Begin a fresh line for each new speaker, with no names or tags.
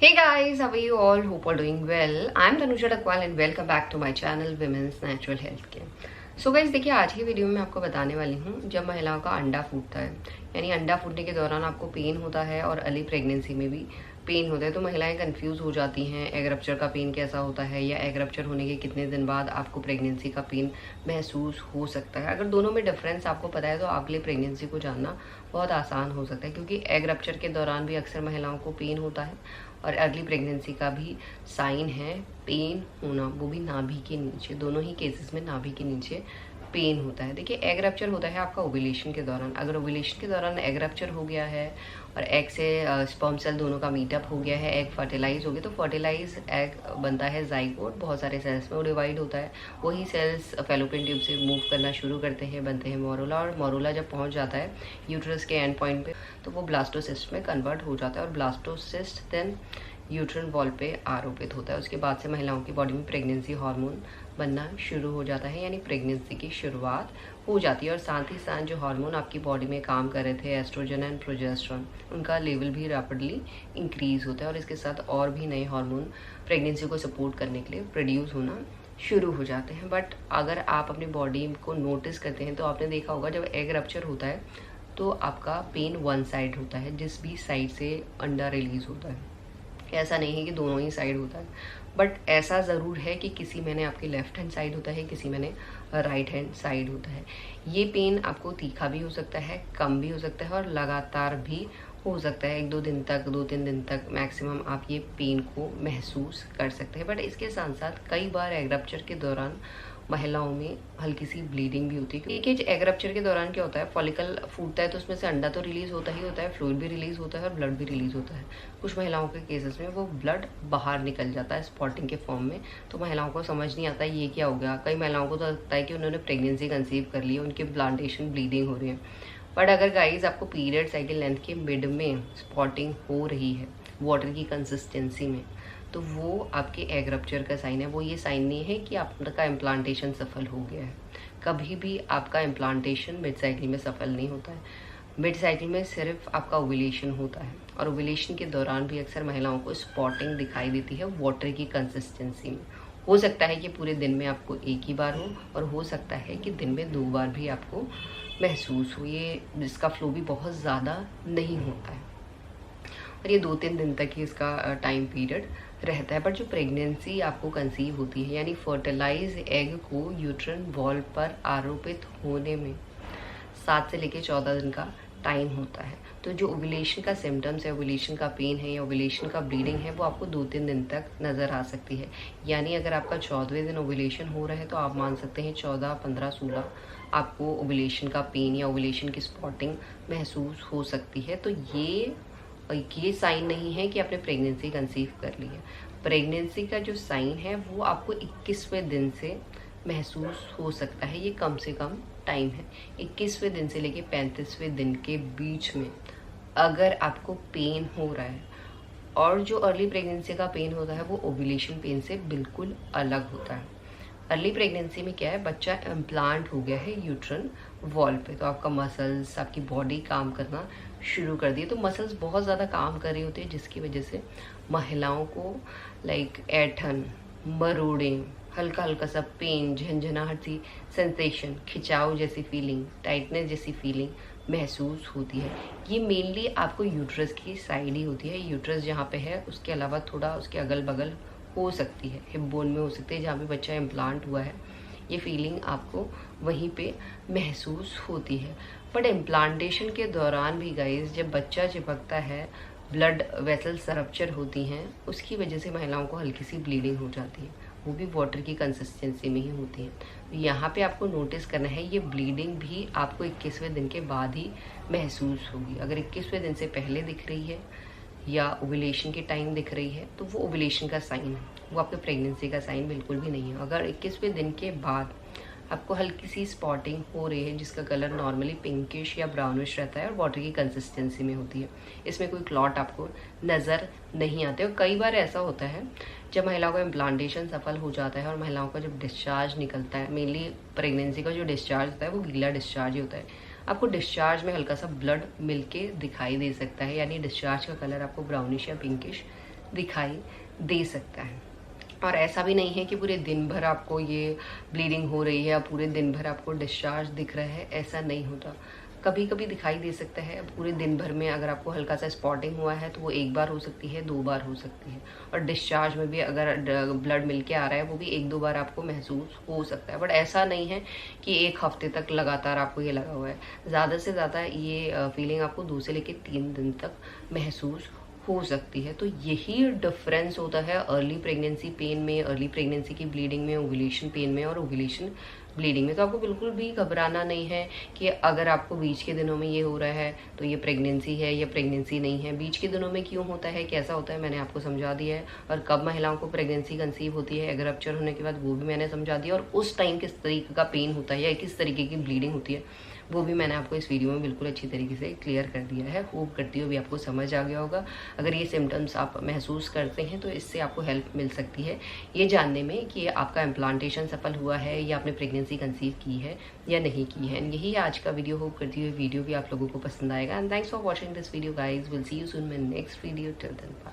Hey guys, how are you all? Hope all doing well. I'm Tanuja Dakwal and welcome back to my channel Women's Natural Health Care. So guys देखिए, आज की video में मैं आपको बताने वाली हूँ जब महिलाओं का अंडा फूटता है, यानी अंडा फूटने के दौरान आपको पेन होता है और अर्ली प्रेगनेंसी में भी पेन होता है, तो महिलाएं कंफ्यूज हो जाती हैं एग रप्चर का पेन कैसा होता है या एग रप्चर होने के कितने दिन बाद आपको प्रेगनेंसी का पेन महसूस हो सकता है। अगर दोनों में डिफरेंस आपको पता है तो आपके लिए प्रेगनेंसी को जानना बहुत आसान हो सकता है, क्योंकि एग रप्चर के दौरान भी अक्सर महिलाओं को पेन होता है और अर्ली प्रेगनेंसी का भी साइन है पेन होना, वो भी नाभि के नीचे। दोनों ही केसेस में नाभि के नीचे पेन होता है। देखिए, एग रप्चर होता है आपका ओव्यूलेशन के दौरान। अगर ओव्यूलेशन के दौरान एग रप्चर हो गया है और एग से स्पर्म सेल दोनों का मीटअप हो गया है, एग फर्टिलाइज हो गया, तो फर्टिलाइज एग बनता है जाइगोट, बहुत सारे सेल्स में वो डिवाइड होता है। वही सेल्स फैलोपियन ट्यूब से मूव करना शुरू करते हैं, बनते हैं मोरुला, और मोरुला जब पहुंच जाता है यूट्रस के एंड पॉइंट पे तो वो ब्लास्टोसिस्ट में कन्वर्ट हो जाता है और ब्लास्टोसिस्ट देन यूट्रन वॉल पे आरोपित होता है। उसके बाद से महिलाओं की बॉडी में प्रेगनेंसी हार्मोन बनना शुरू हो जाता है, यानी प्रेगनेंसी की शुरुआत हो जाती है। और साथ ही साथ जो हार्मोन आपकी बॉडी में काम कर रहे थे, एस्ट्रोजन एंड प्रोजेस्टेरोन, उनका लेवल भी रैपिडली इंक्रीज होता है और इसके साथ और भी नए हार्मोन प्रेगनेंसी को सपोर्ट करने के लिए प्रोड्यूस होना शुरू हो जाते हैं। बट अगर आप अपनी बॉडी को नोटिस करते हैं तो आपने देखा होगा जब एग रप्चर होता है तो आपका पेन वन साइड होता है, जिस भी साइड से अंडा रिलीज होता है। ऐसा नहीं है कि दोनों ही साइड होता है, बट ऐसा ज़रूर है कि किसी में आपकी लेफ्ट हैंड साइड होता है, किसी में राइट हैंड साइड होता है। ये पेन आपको तीखा भी हो सकता है, कम भी हो सकता है और लगातार भी हो सकता है। 1-2 दिन तक, 2-3 दिन तक मैक्सिमम आप ये पेन को महसूस कर सकते हैं। बट इसके साथ साथ कई बार एग रप्चर के दौरान महिलाओं में हल्की सी ब्लीडिंग भी होती है, क्योंकि एग रप्चर के दौरान क्या होता है, फॉलिकल फूटता है तो उसमें से अंडा तो रिलीज होता ही होता है, फ्लूइड भी रिलीज होता है और ब्लड भी रिलीज होता है। कुछ महिलाओं के केसेस में वो ब्लड बाहर निकल जाता है स्पॉटिंग के फॉर्म में, तो महिलाओं को समझ नहीं आता ये क्या हो गया। कई महिलाओं को तो लगता है कि उन्होंने प्रेगनेंसी कंसीव कर ली है, उनकी प्लांटेशन ब्लीडिंग हो रही है। बट अगर गाइज आपको पीरियड साइकिल लेंथ के मिड में स्पॉटिंग हो रही है वाटर की कंसिस्टेंसी में, तो वो आपके एग रप्चर का साइन है। वो ये साइन नहीं है कि आपका इम्प्लांटेशन सफल हो गया है। कभी भी आपका इम्प्लांटेशन मिड साइकिल में सफल नहीं होता है। मिड साइकिल में सिर्फ आपका ओव्यूलेशन होता है और ओव्यूलेशन के दौरान भी अक्सर महिलाओं को स्पॉटिंग दिखाई देती है वाटर की कंसिस्टेंसी में। हो सकता है कि पूरे दिन में आपको एक ही बार हो और हो सकता है कि दिन में 2 बार भी आपको महसूस हो, ये जिसका फ्लो भी बहुत ज़्यादा नहीं होता है और ये 2-3 दिन तक ही इसका टाइम पीरियड रहता है। बट जो प्रेगनेंसी आपको कंसीव होती है, यानी फर्टिलाइज एग को यूट्रन वॉल पर आरोपित होने में 7 से लेकर 14 दिन का टाइम होता है। तो जो ओव्यूलेशन का सिम्टम्स है, ओव्यूलेशन का पेन है या ओव्यूलेशन का ब्लीडिंग है, वो आपको 2-3 दिन तक नज़र आ सकती है। यानी अगर आपका 14वें दिन ओव्यूलेशन हो रहा है तो आप मान सकते हैं 14, 15, 16 आपको ओव्यूलेशन का पेन या ओव्यूलेशन की स्पॉटिंग महसूस हो सकती है। तो ये साइन नहीं है कि आपने प्रेगनेंसी कंसीव कर ली है। प्रेगनेंसी का जो साइन है वो आपको 21वें दिन से महसूस हो सकता है। ये कम से कम टाइम है, 21वें दिन से लेके 35वें दिन के बीच में अगर आपको पेन हो रहा है। और जो अर्ली प्रेगनेंसी का पेन होता है वो ओव्यूलेशन पेन से बिल्कुल अलग होता है। अर्ली प्रेगनेंसी में क्या है, बच्चा इम्प्लांट हो गया है यूट्रन वॉल पे, तो आपका मसल्स, आपकी बॉडी काम करना शुरू कर दी, तो मसल्स बहुत ज़्यादा काम कर रही होती है, जिसकी वजह से महिलाओं को ऐठन, मरोड़े, हल्का हल्का सा पेन, झंझनाहट सी सेंसेशन, खिंचाव जैसी फीलिंग, टाइटनेस जैसी फीलिंग महसूस होती है। ये मेनली आपको यूट्रस की साइड ही होती है। यूट्रस जहाँ पे है उसके अलावा थोड़ा उसके अगल बगल हो सकती है, हिप बोन में हो सकती है, जहाँ पे बच्चा इम्प्लांट हुआ है, ये फीलिंग आपको वहीं पे महसूस होती है। बट इम्प्लांटेशन के दौरान भी गाइस, जब बच्चा चिपकता है, ब्लड वेसल्स रप्चर होती हैं, उसकी वजह से महिलाओं को हल्की सी ब्लीडिंग हो जाती है, वो भी वाटर की कंसिस्टेंसी में ही होती है। तो यहाँ पे आपको नोटिस करना है, ये ब्लीडिंग भी आपको 21वें दिन के बाद ही महसूस होगी। अगर 21वें दिन से पहले दिख रही है या ओव्यूलेशन के टाइम दिख रही है तो वो ओव्यूलेशन का साइन है, वो आपके प्रेगनेंसी का साइन बिल्कुल भी नहीं है। अगर 21वें दिन के बाद आपको हल्की सी स्पॉटिंग हो रही है जिसका कलर नॉर्मली पिंकिश या ब्राउनिश रहता है और वाटर की कंसिस्टेंसी में होती है, इसमें कोई क्लॉट आपको नज़र नहीं आते। और कई बार ऐसा होता है जब महिलाओं का इम्प्लांटेशन सफल हो जाता है और महिलाओं का जब डिस्चार्ज निकलता है, मेनली प्रेगनेंसी का जो डिस्चार्ज होता है वो गीला डिस्चार्ज ही होता है, आपको डिस्चार्ज में हल्का सा ब्लड मिलके दिखाई दे सकता है, यानी डिस्चार्ज का कलर आपको ब्राउनिश या पिंकिश दिखाई दे सकता है। और ऐसा भी नहीं है कि पूरे दिन भर आपको ये ब्लीडिंग हो रही है या पूरे दिन भर आपको डिस्चार्ज दिख रहा है, ऐसा नहीं होता। कभी कभी दिखाई दे सकता है। पूरे दिन भर में अगर आपको हल्का सा स्पॉटिंग हुआ है तो वो 1 बार हो सकती है, 2 बार हो सकती है। और डिस्चार्ज में भी अगर ब्लड मिल के आ रहा है वो भी 1-2 बार आपको महसूस हो सकता है। बट ऐसा नहीं है कि 1 हफ्ते तक लगातार आपको ये लगा हुआ है। ज़्यादा से ज़्यादा ये फीलिंग आपको 2 से लेकर 3 दिन तक महसूस हो सकती है। तो यही डिफरेंस होता है अर्ली प्रेगनेंसी पेन में, अर्ली प्रेगनेंसी की ब्लीडिंग में, ओव्यूलेशन पेन में और ओव्यूलेशन ब्लीडिंग में। तो आपको बिल्कुल भी घबराना नहीं है कि अगर आपको बीच के दिनों में ये हो रहा है तो ये प्रेगनेंसी है या प्रेगनेंसी नहीं है। बीच के दिनों में क्यों होता है, कैसा होता है, मैंने आपको समझा दिया है। और कब महिलाओं को प्रेगनेंसी कंसीव होती है, एग रप्चर होने के बाद, वो भी मैंने समझा दिया। और उस टाइम किस तरीके का पेन होता है या किस तरीके की ब्लीडिंग होती है वो भी मैंने आपको इस वीडियो में बिल्कुल अच्छी तरीके से क्लियर कर दिया है। होप करती हूँ भी आपको समझ आ गया होगा। अगर ये सिम्टम्स आप महसूस करते हैं तो इससे आपको हेल्प मिल सकती है ये जानने में कि आपका इम्प्लांटेशन सफल हुआ है या आपने प्रेगनेंसी कंसीव की है या नहीं की है। यही आज का वीडियो। होप करती हूँ वीडियो भी आप लोगों को पसंद आएगा। And thanks for watching this video guys. Will see you soon my next video. Till then bye.